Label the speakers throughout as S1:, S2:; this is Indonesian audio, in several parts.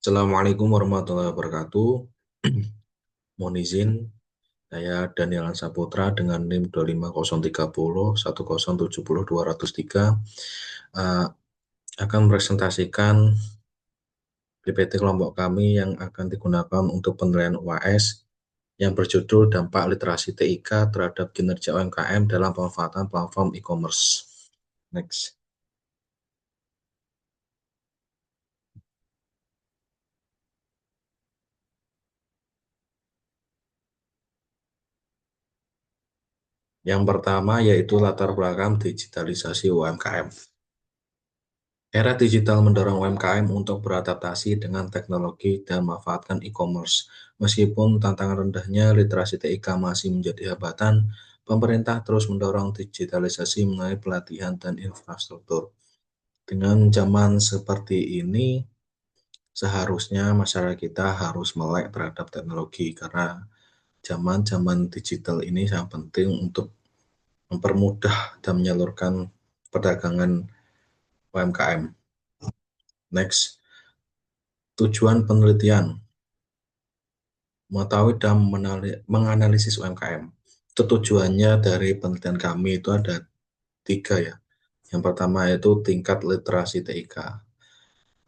S1: Assalamualaikum warahmatullahi wabarakatuh. Mohon izin, saya Daniel Saputra dengan NIM 2503010700203 akan mempresentasikan PPT kelompok kami yang akan digunakan untuk penilaian UAS yang berjudul Dampak Literasi TIK terhadap Kinerja UMKM dalam Pemanfaatan Platform E-commerce. Next. Yang pertama yaitu latar belakang digitalisasi UMKM. Era digital mendorong UMKM untuk beradaptasi dengan teknologi dan memanfaatkan e-commerce. Meskipun tantangan rendahnya literasi TIK masih menjadi hambatan, pemerintah terus mendorong digitalisasi melalui pelatihan dan infrastruktur. Dengan zaman seperti ini, seharusnya masyarakat kita harus melek terhadap teknologi karena zaman-zaman digital ini sangat penting untuk mempermudah dan menyalurkan perdagangan UMKM. Next, tujuan penelitian. Mengetahui dan menganalisis UMKM. Itu tujuannya dari penelitian kami itu ada 3 ya. Yang pertama yaitu tingkat literasi TIK.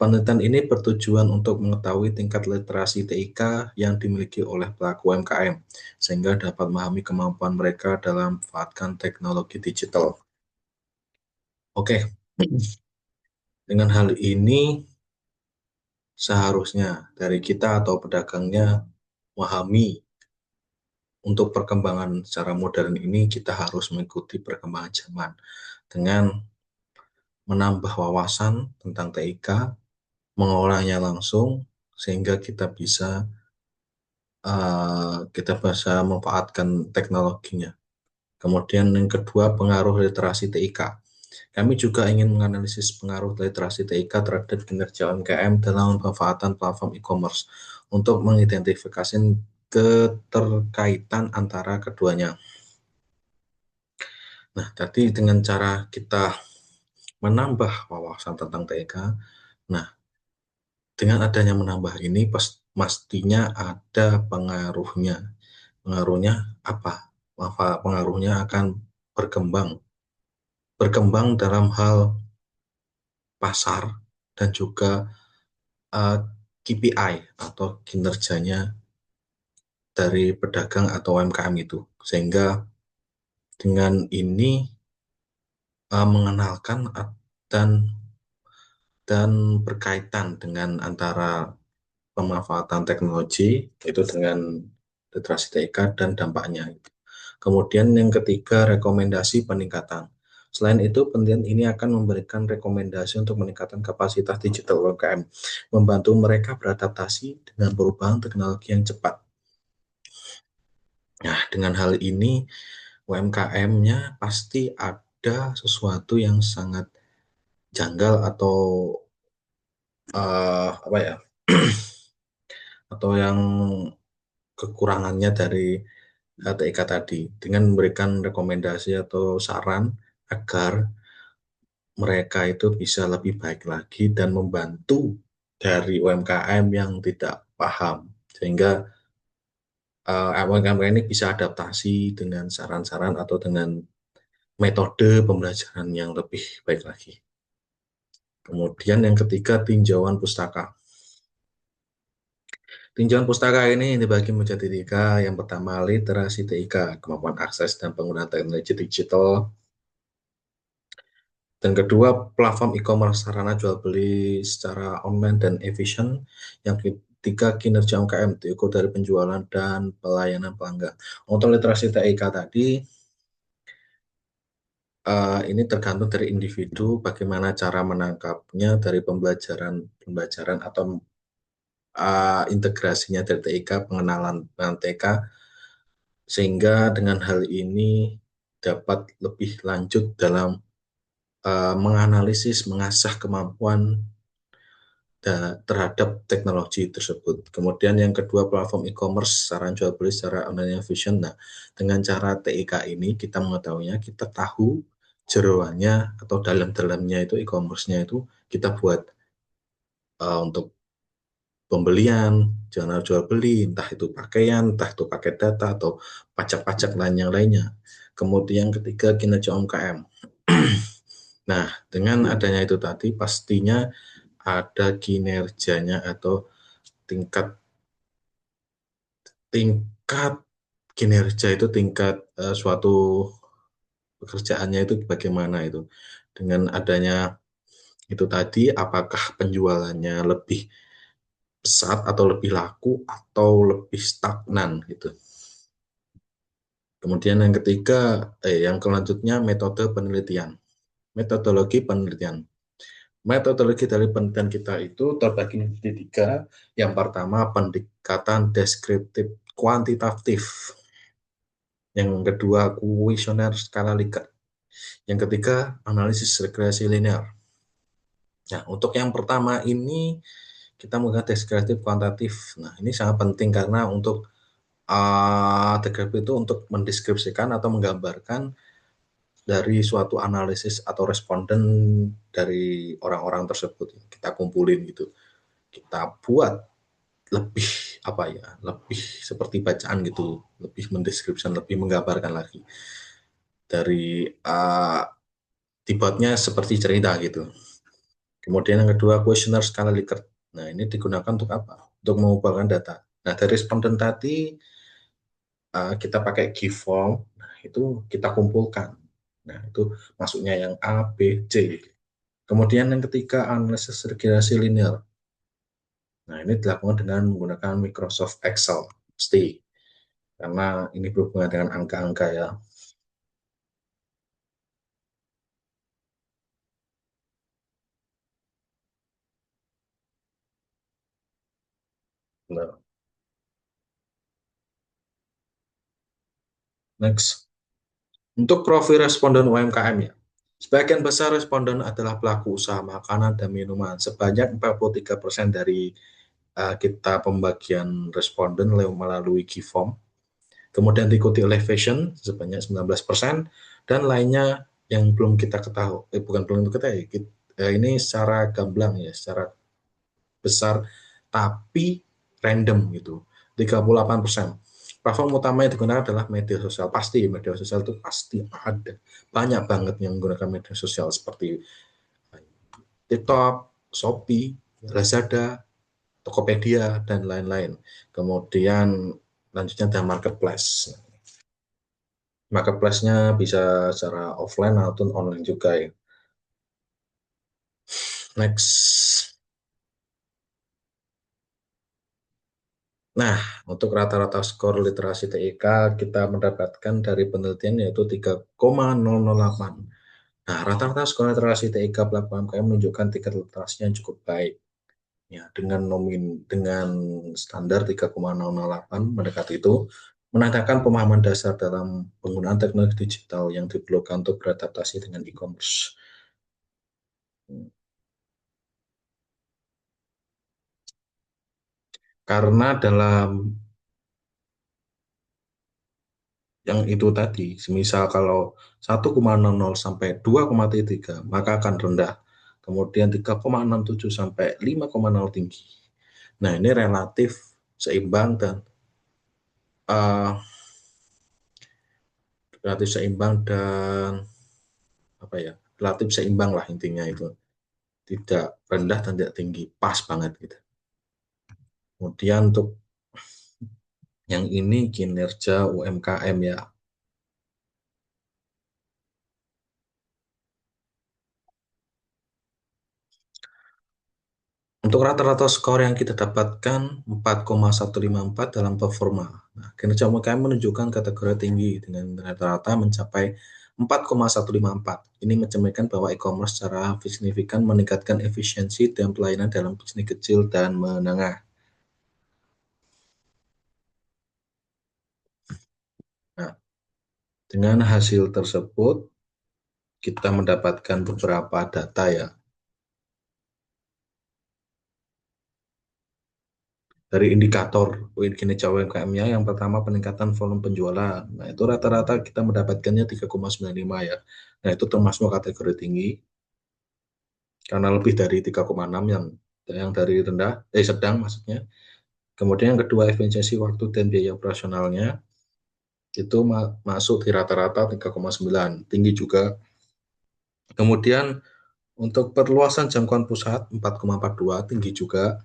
S1: Penelitian ini bertujuan untuk mengetahui tingkat literasi TIK yang dimiliki oleh pelaku UMKM, sehingga dapat memahami kemampuan mereka dalam memanfaatkan teknologi digital. Oke, dengan hal ini seharusnya dari kita atau pedagangnya memahami untuk perkembangan secara modern ini kita harus mengikuti perkembangan zaman dengan menambah wawasan tentang TIK, mengolahnya langsung sehingga kita bisa memanfaatkan teknologinya. Kemudian yang kedua, pengaruh literasi TIK. Kami juga ingin menganalisis pengaruh literasi TIK terhadap kinerja UMKM dalam pemanfaatan platform e-commerce untuk mengidentifikasi keterkaitan antara keduanya. Nah, tadi dengan cara kita menambah wawasan tentang TIK, nah, dengan adanya menambah ini pastinya ada pengaruhnya. Pengaruhnya apa? Pengaruhnya akan berkembang. Berkembang dalam hal pasar dan juga KPI atau kinerjanya dari pedagang atau UMKM itu. Sehingga dengan ini mengenalkan dan berkaitan dengan antara pemanfaatan teknologi itu dengan literasi TIK dan dampaknya. Kemudian yang ketiga, rekomendasi peningkatan. Selain itu, penelitian ini akan memberikan rekomendasi untuk meningkatkan kapasitas digital UMKM, membantu mereka beradaptasi dengan perubahan teknologi yang cepat. Nah, dengan hal ini UMKM-nya pasti ada sesuatu yang sangat janggal atau apa ya, atau yang kekurangannya dari TIK tadi, dengan memberikan rekomendasi atau saran agar mereka itu bisa lebih baik lagi dan membantu dari UMKM yang tidak paham, sehingga UMKM ini bisa adaptasi dengan saran-saran atau dengan metode pembelajaran yang lebih baik lagi. Kemudian yang ketiga, tinjauan pustaka. Tinjauan pustaka ini dibagi menjadi 3. Yang pertama, literasi TIK, kemampuan akses dan penggunaan teknologi digital. Dan kedua, platform e-commerce, sarana jual beli secara online dan efisien. Yang ketiga, kinerja UMKM diukur dari penjualan dan pelayanan pelanggan. Untuk literasi TIK tadi, ini tergantung dari individu bagaimana cara menangkapnya dari pembelajaran atau integrasinya dari TIK, pengenalan dengan TIK, sehingga dengan hal ini dapat lebih lanjut dalam menganalisis, mengasah kemampuan terhadap teknologi tersebut. Kemudian yang kedua, platform e-commerce, saran jual beli secara online efisien. Nah, dengan cara TIK ini kita mengetahuinya, kita tahu jeroannya atau dalam-dalamnya itu e-commerce-nya itu kita buat untuk pembelian, jangan jual beli, entah itu pakaian, entah itu paket data, atau pajak-pajak lain yang lainnya. Kemudian ketiga, kinerja UMKM. Nah, dengan adanya itu tadi, pastinya ada kinerjanya atau tingkat tingkat kinerja itu tingkat suatu pekerjaannya itu bagaimana itu. Dengan adanya itu tadi, apakah penjualannya lebih pesat atau lebih laku atau lebih stagnan gitu. Kemudian yang ketiga, yang selanjutnya metode penelitian. Metodologi penelitian. Metodologi dari penelitian kita itu terbagi menjadi tiga. Yang pertama, pendekatan deskriptif kuantitatif. Yang kedua, kuesioner skala Likert. Yang ketiga, analisis regresi linear. Nah, untuk yang pertama ini kita menggunakan deskriptif kuantitatif. Nah, ini sangat penting karena untuk deskriptif itu untuk mendeskripsikan atau menggambarkan dari suatu analisis atau responden dari orang-orang tersebut. Kita kumpulin gitu, kita buat lebih apa ya, lebih seperti bacaan gitu, lebih mendeskripsikan, lebih menggambarkan lagi dari dibuatnya seperti cerita gitu. Kemudian yang kedua, kuesioner skala Likert. Nah, ini digunakan untuk apa? Untuk mengumpulkan data. Nah, dari responden tadi kita pakai key form, nah itu kita kumpulkan. Nah, itu masuknya yang A, B, C. Kemudian yang ketiga, analisis regresi linear. Nah, ini dilakukan dengan menggunakan Microsoft Excel, pasti. Karena ini berhubungan dengan angka-angka ya. Nah, next. Untuk profil responden UMKM ya. Sebagian besar responden adalah pelaku usaha makanan dan minuman. Sebanyak 43% dari kita pembagian responden melalui key form. Kemudian diikuti oleh fashion sebanyak 19%, dan lainnya yang belum kita ketahui, bukan belum kita ketahui, ini secara gamblang ya, secara besar, tapi random gitu, 38%. Platform utama yang digunakan adalah media sosial. Pasti media sosial itu pasti ada. Banyak banget yang menggunakan media sosial seperti TikTok, Shopee, Lazada, Tokopedia, dan lain-lain. Kemudian lanjutnya ada marketplace. Marketplace-nya bisa secara offline ataupun online juga ya. Next. Nah, untuk rata-rata skor literasi TIK kita mendapatkan dari penelitian yaitu 3,008. Nah, rata-rata skor literasi TIK pelaku UMKM menunjukkan tingkat literasi yang cukup baik. Ya, dengan standar 3,008 mendekati itu menandakan pemahaman dasar dalam penggunaan teknologi digital yang diperlukan untuk beradaptasi dengan e-commerce. Karena dalam yang itu tadi, semisal kalau 1,00 sampai 2,3 maka akan rendah. Kemudian 3,67 sampai 5,0 tinggi. Nah, ini relatif seimbang dan uh, relatif seimbang dan apa ya? Relatif seimbang lah intinya itu. Tidak rendah dan tidak tinggi, pas banget gitu. Kemudian untuk yang ini kinerja UMKM ya. Untuk rata-rata skor yang kita dapatkan 4,154 dalam performa. Nah, kinerja UMKM menunjukkan kategori tinggi dengan rata-rata mencapai 4,154. Ini mencerminkan bahwa e-commerce secara signifikan meningkatkan efisiensi dan pelayanan dalam bisnis kecil dan menengah. Nah, dengan hasil tersebut kita mendapatkan beberapa data ya. Dari indikator kinerja UMKM-nya, yang pertama peningkatan volume penjualan. Nah, itu rata-rata kita mendapatkannya 3,95 ya. Nah, itu termasuk kategori tinggi karena lebih dari 3,6 yang yang dari rendah, sedang maksudnya. Kemudian yang kedua, efisiensi waktu dan biaya operasionalnya itu masuk di rata-rata 3,9, tinggi juga. Kemudian untuk perluasan jangkauan pusat 4,42, tinggi juga.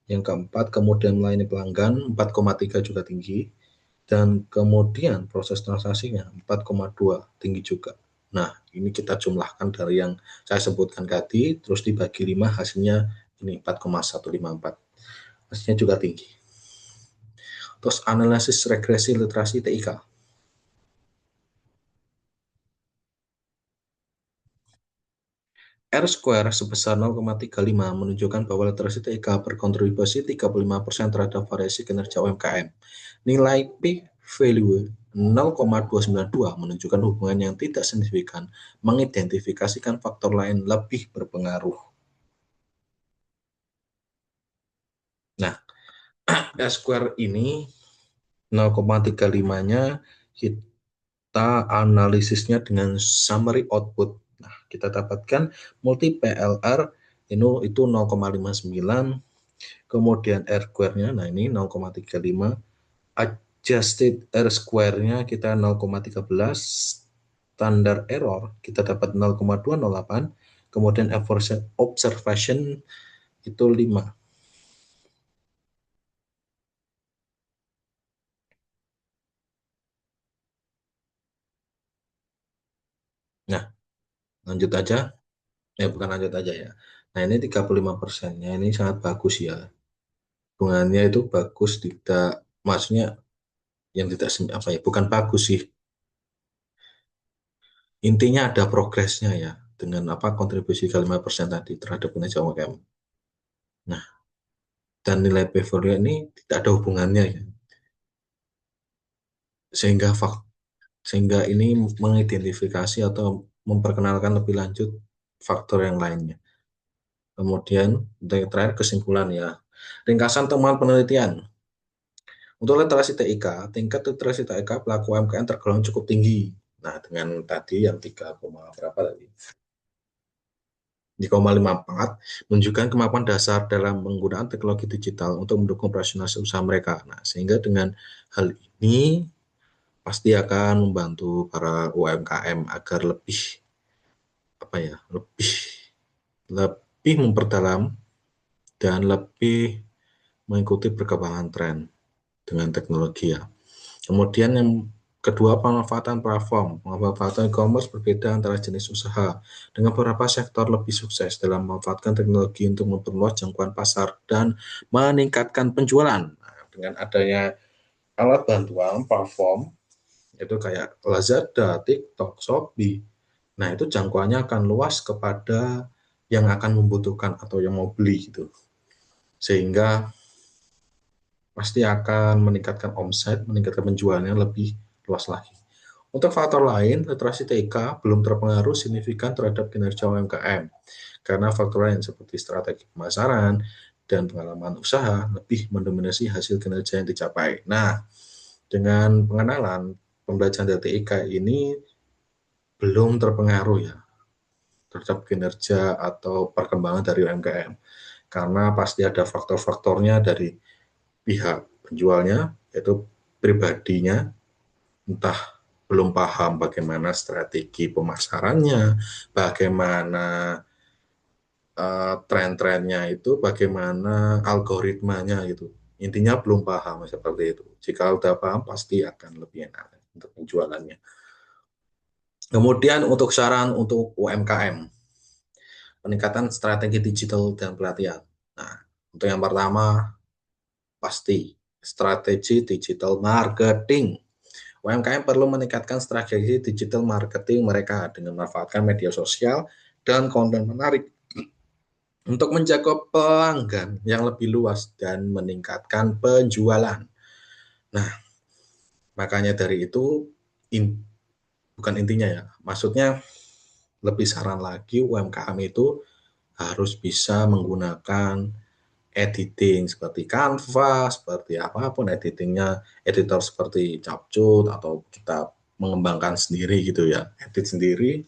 S1: Yang keempat, kemudian melayani pelanggan 4,3, juga tinggi. Dan kemudian proses transaksinya 4,2, tinggi juga. Nah, ini kita jumlahkan dari yang saya sebutkan tadi, terus dibagi 5, hasilnya ini 4,154. Hasilnya juga tinggi. Terus analisis regresi literasi TIK. R square sebesar 0,35 menunjukkan bahwa literasi TIK berkontribusi 35% terhadap variasi kinerja UMKM. Nilai P value 0,292 menunjukkan hubungan yang tidak signifikan, mengidentifikasikan faktor lain lebih berpengaruh. Nah, R square ini 0,35-nya kita analisisnya dengan summary output. Nah, kita dapatkan multi PLR itu 0,59, kemudian R square-nya, nah ini 0,35, adjusted R square-nya kita 0,13, standar error kita dapat 0,208, kemudian observation itu 5. Nah, lanjut aja. Bukan lanjut aja ya. Nah, ini 35%-nya ini sangat bagus ya. Hubungannya itu bagus, tidak, maksudnya yang tidak apa ya, bukan bagus sih. Intinya ada progresnya ya dengan apa kontribusi ke 5% tadi terhadap kinerja UMKM. Nah, dan nilai P value ini tidak ada hubungannya ya. Sehingga sehingga ini mengidentifikasi atau memperkenalkan lebih lanjut faktor yang lainnya. Kemudian yang terakhir kesimpulan ya. Ringkasan temuan penelitian. Untuk literasi TIK, tingkat literasi TIK pelaku UMKM tergolong cukup tinggi. Nah, dengan tadi yang 3, berapa tadi? 3,54 menunjukkan kemampuan dasar dalam penggunaan teknologi digital untuk mendukung operasional usaha mereka. Nah, sehingga dengan hal ini pasti akan membantu para UMKM agar lebih apa ya, lebih lebih memperdalam dan lebih mengikuti perkembangan tren dengan teknologi ya. Kemudian yang kedua, pemanfaatan platform. Pemanfaatan e-commerce berbeda antara jenis usaha. Dengan beberapa sektor lebih sukses dalam memanfaatkan teknologi untuk memperluas jangkauan pasar dan meningkatkan penjualan. Nah, dengan adanya alat bantuan platform, itu kayak Lazada, TikTok, Shopee. Nah, itu jangkauannya akan luas kepada yang akan membutuhkan atau yang mau beli gitu. Sehingga pasti akan meningkatkan omset, meningkatkan penjualannya lebih luas lagi. Untuk faktor lain, literasi TIK belum terpengaruh signifikan terhadap kinerja UMKM, karena faktor lain seperti strategi pemasaran dan pengalaman usaha lebih mendominasi hasil kinerja yang dicapai. Nah, dengan pengenalan pembelajaran dari TIK ini belum terpengaruh ya terhadap kinerja atau perkembangan dari UMKM, karena pasti ada faktor-faktornya dari pihak penjualnya, yaitu pribadinya, entah belum paham bagaimana strategi pemasarannya, bagaimana tren-trennya itu, bagaimana algoritmanya itu. Intinya belum paham seperti itu. Jika udah paham, pasti akan lebih enak untuk penjualannya. Kemudian untuk saran untuk UMKM, peningkatan strategi digital dan pelatihan. Nah, untuk yang pertama, pasti strategi digital marketing. UMKM perlu meningkatkan strategi digital marketing mereka dengan memanfaatkan media sosial dan konten menarik untuk menjangkau pelanggan yang lebih luas dan meningkatkan penjualan. Nah, makanya dari itu bukan intinya ya, maksudnya lebih saran lagi UMKM itu harus bisa menggunakan editing seperti Canva, seperti apapun editingnya, editor seperti Capcut, atau kita mengembangkan sendiri gitu ya, edit sendiri,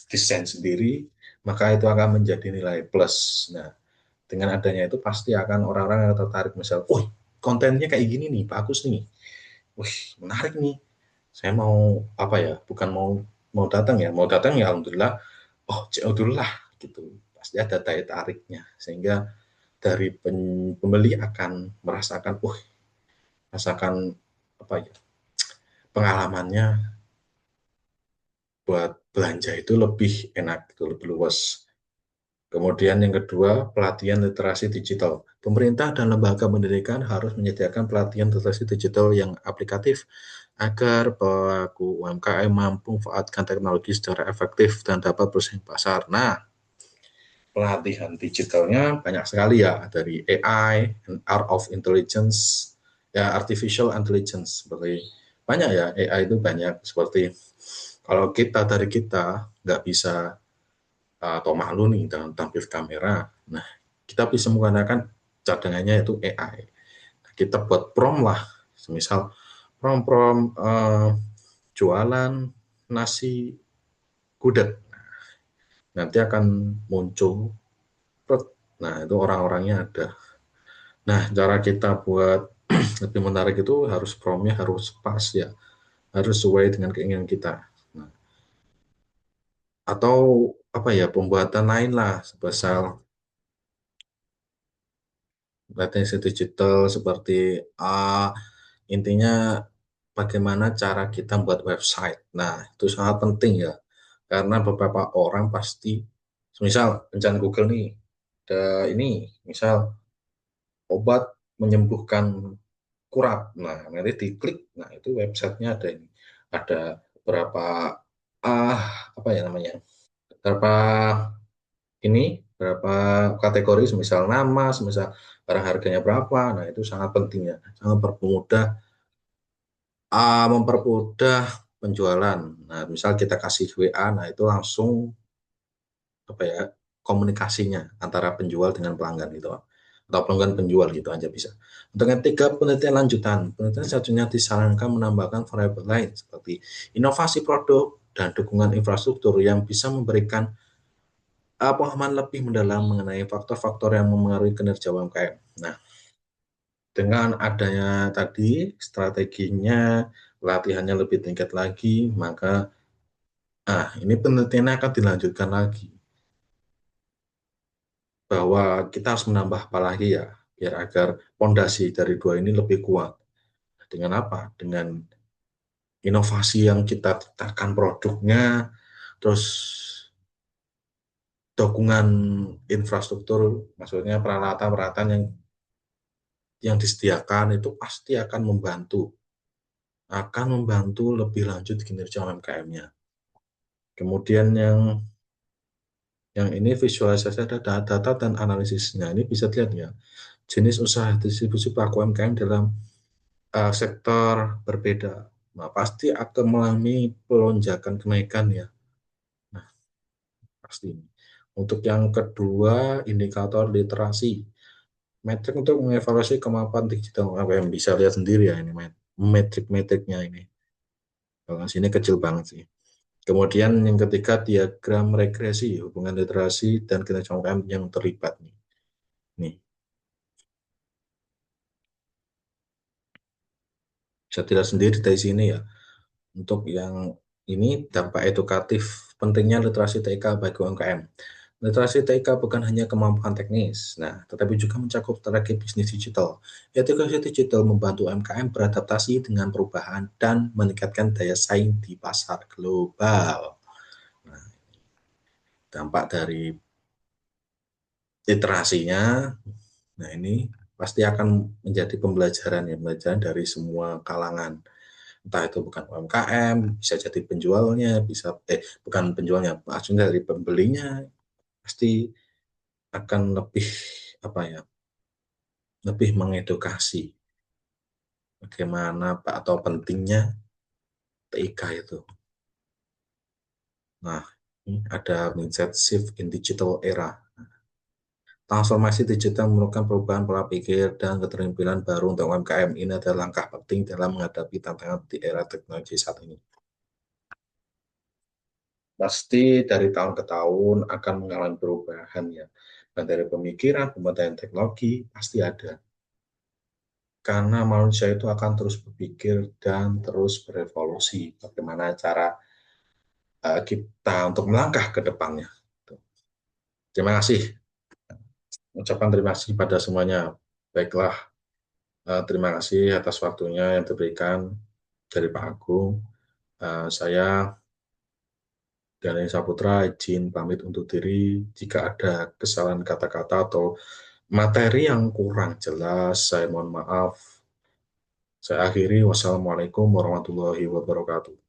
S1: desain sendiri, maka itu akan menjadi nilai plus. Nah, dengan adanya itu pasti akan orang-orang yang tertarik misal, "Wih, kontennya kayak gini nih, bagus nih. Wih, menarik nih. Saya mau apa ya? Bukan mau datang ya alhamdulillah. Oh, CO dulu lah gitu." Pasti ada daya tariknya sehingga dari pembeli akan merasakan, rasakan apa ya? Pengalamannya buat belanja itu lebih enak, gitu, lebih luas. Kemudian yang kedua, pelatihan literasi digital. Pemerintah dan lembaga pendidikan harus menyediakan pelatihan literasi digital yang aplikatif agar pelaku UMKM mampu memanfaatkan teknologi secara efektif dan dapat bersaing pasar. Nah, pelatihan digitalnya banyak sekali ya, dari AI, Art of Intelligence, ya artificial intelligence seperti banyak ya, AI itu banyak seperti kalau kita nggak bisa atau malu nih dalam tampil kamera. Nah, kita bisa menggunakan cadangannya itu AI. Nah, kita buat prom lah, misal prom-prom jualan nasi gudeg. Nanti akan muncul, nah itu orang-orangnya ada. Nah, cara kita buat lebih menarik itu harus promnya harus pas ya, harus sesuai dengan keinginan kita. Nah, atau apa ya, pembuatan lain lah, sebesar literasi digital seperti intinya bagaimana cara kita buat website. Nah, itu sangat penting ya, karena beberapa orang pasti, misal pencari Google nih, ada ini, misal obat menyembuhkan kurap. Nah, nanti diklik, nah itu websitenya ada ini, ada berapa apa ya namanya, berapa berapa kategori, semisal nama, semisal barang harganya berapa. Nah, itu sangat penting ya, sangat mempermudah penjualan. Nah, misal kita kasih WA, nah itu langsung apa ya, komunikasinya antara penjual dengan pelanggan gitu, atau pelanggan penjual gitu aja bisa. Untuk yang ketiga, penelitian lanjutan. Penelitian selanjutnya disarankan menambahkan variabel lain seperti inovasi produk dan dukungan infrastruktur yang bisa memberikan pemahaman lebih mendalam mengenai faktor-faktor yang memengaruhi kinerja UMKM. Nah, dengan adanya tadi strateginya, latihannya lebih tingkat lagi, maka ini penelitiannya akan dilanjutkan lagi, bahwa kita harus menambah apa lagi ya, biar agar pondasi dari dua ini lebih kuat. Dengan apa? Dengan inovasi yang kita ciptakan produknya, terus dukungan infrastruktur, maksudnya peralatan-peralatan yang disediakan itu pasti akan membantu lebih lanjut kinerja UMKM-nya. Kemudian yang ini visualisasi ada data dan analisisnya. Ini bisa dilihat ya, jenis usaha distribusi pelaku UMKM dalam sektor berbeda. Nah, pasti akan mengalami pelonjakan kenaikan ya. Nah, pasti ini. Untuk yang kedua, indikator literasi. Metrik untuk mengevaluasi kemampuan digital UMKM. Bisa lihat sendiri ya ini metrik-metriknya ini. Kalau sini kecil banget sih. Kemudian yang ketiga, diagram regresi, hubungan literasi dan kinerja UMKM yang terlibat nih. Nih, bisa dilihat sendiri dari sini ya. Untuk yang ini, dampak edukatif pentingnya literasi TIK bagi UMKM. Literasi TIK bukan hanya kemampuan teknis, nah, tetapi juga mencakup strategi bisnis digital. Literasi digital membantu UMKM beradaptasi dengan perubahan dan meningkatkan daya saing di pasar global. Nah, dampak dari literasinya, nah ini pasti akan menjadi pembelajaran ya, pembelajaran dari semua kalangan. Entah itu bukan UMKM, bisa jadi penjualnya, bukan penjualnya, maksudnya dari pembelinya, pasti akan lebih apa ya, lebih mengedukasi bagaimana Pak atau pentingnya TIK itu. Nah, ini ada mindset shift in digital era. Transformasi digital memerlukan perubahan pola pikir dan keterampilan baru untuk UMKM. Ini adalah langkah penting dalam menghadapi tantangan di era teknologi saat ini. Pasti dari tahun ke tahun akan mengalami perubahan ya. Dan dari pemikiran, pemberdayaan teknologi, pasti ada. Karena manusia itu akan terus berpikir dan terus berevolusi. Bagaimana cara kita untuk melangkah ke depannya. Terima kasih. Ucapan terima kasih pada semuanya. Baiklah, terima kasih atas waktunya yang diberikan dari Pak Agung. Saya Gani Saputra izin pamit untuk diri. Jika ada kesalahan kata-kata atau materi yang kurang jelas, saya mohon maaf. Saya akhiri. Wassalamualaikum warahmatullahi wabarakatuh.